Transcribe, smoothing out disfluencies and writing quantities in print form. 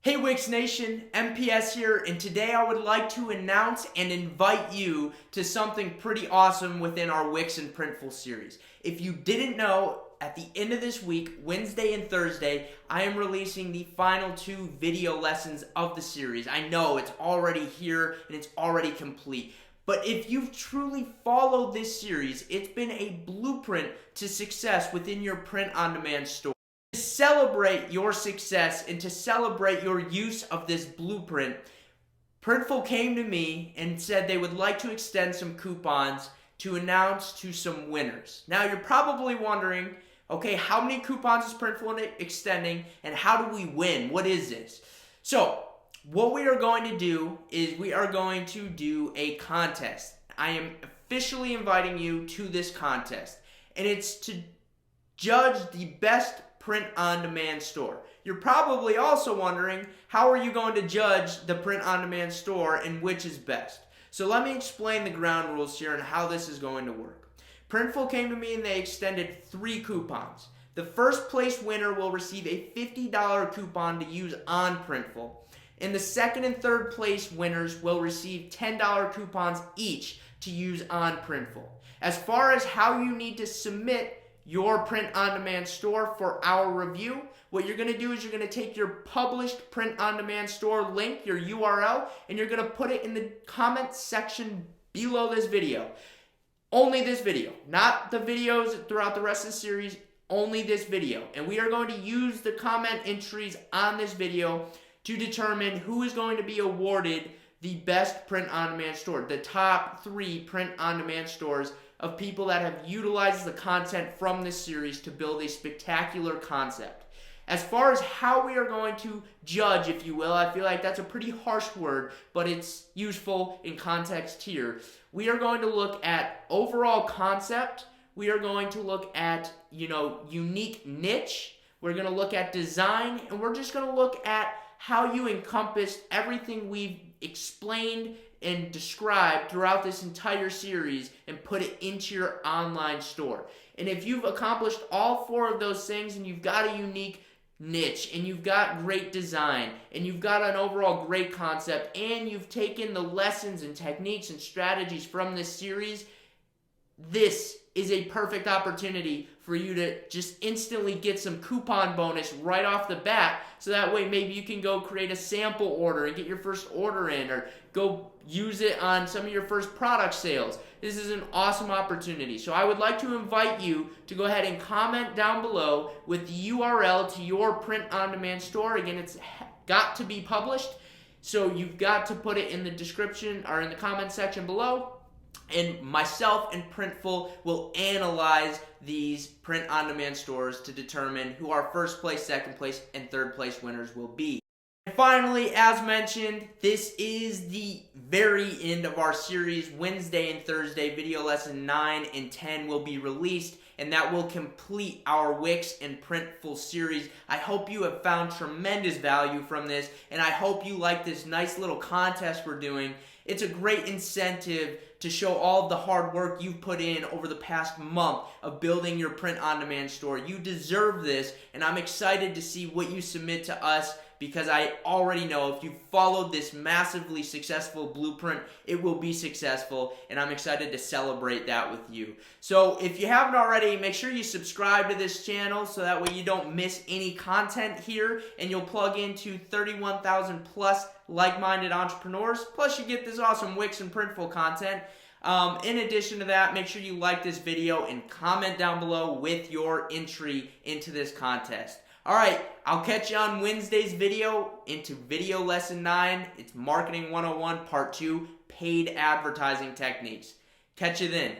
Hey Wix Nation, MPS here, and today I would like to announce and invite you to something pretty awesome within our Wix and Printful series. If you didn't know, at the end of this week, Wednesday and Thursday, I am releasing the final 2 video lessons of the series. I know it's already here and it's already complete. But if you've truly followed this series, it's been a blueprint to success within your print-on-demand store. To celebrate your success and to celebrate your use of this blueprint, Printful came to me and said they would like to extend some coupons to announce to some winners. Now you're probably wondering, okay, how many coupons is Printful extending and how do we win? What is this? So what we are going to do is we are going to do a contest. I am officially inviting you to this contest, and it's to judge the best print-on-demand store. You're probably also wondering, how are you going to judge the print-on-demand store and which is best? So let me explain the ground rules here and how this is going to work. Printful came to me and they extended 3 coupons. The first place winner will receive a $50 coupon to use on Printful, and the second and third place winners will receive $10 coupons each to use on Printful. As far as how you need to submit your print-on-demand store for our review, what you're going to do is you're going to take your published print-on-demand store link, your URL, and you're going to put it in the comment section below this video. Only this video, not the videos throughout the rest of the series, only this video. And we are going to use the comment entries on this video to determine who is going to be awarded the best print-on-demand store, the top 3 print-on-demand stores of people that have utilized the content from this series to build a spectacular concept. As far as how we are going to judge, if you will, I feel like that's a pretty harsh word, but it's useful in context here. We are going to look at overall concept. We are going to look at, unique niche. We're going to look at design, and we're just going to look at how you encompass everything we've explained and described throughout this entire series and put it into your online store. And if you've accomplished all 4 of those things and you've got a unique niche and you've got great design and you've got an overall great concept and you've taken the lessons and techniques and strategies from this series, this is a perfect opportunity for you to just instantly get some coupon bonus right off the bat, so that way maybe you can go create a sample order and get your first order in, or go use it on some of your first product sales. This is an awesome opportunity. So I would like to invite you to go ahead and comment down below with the URL to your print-on-demand store. Again, it's got to be published, so you've got to put it in the description or in the comment section below. And myself and Printful will analyze these print-on-demand stores to determine who our first place, second place, and third place winners will be. And finally, as mentioned, this is the very end of our series. Wednesday and Thursday, video lesson 9 and 10 will be released, and that will complete our Wix and Printful series. I hope you have found tremendous value from this, and I hope you like this nice little contest we're doing. It's a great incentive to show all of the hard work you've put in over the past month of building your print-on-demand store. You deserve this, and I'm excited to see what you submit to us, because I already know if you followed this massively successful blueprint, it will be successful, and I'm excited to celebrate that with you. So if you haven't already, make sure you subscribe to this channel so that way you don't miss any content here, and you'll plug into 31,000 plus like-minded entrepreneurs, plus you get this awesome Wix and Printful content. In addition to that, make sure you like this video and comment down below with your entry into this contest. Alright, I'll catch you on Wednesday's video into video lesson 9. It's Marketing 101 Part 2, Paid Advertising Techniques. Catch you then.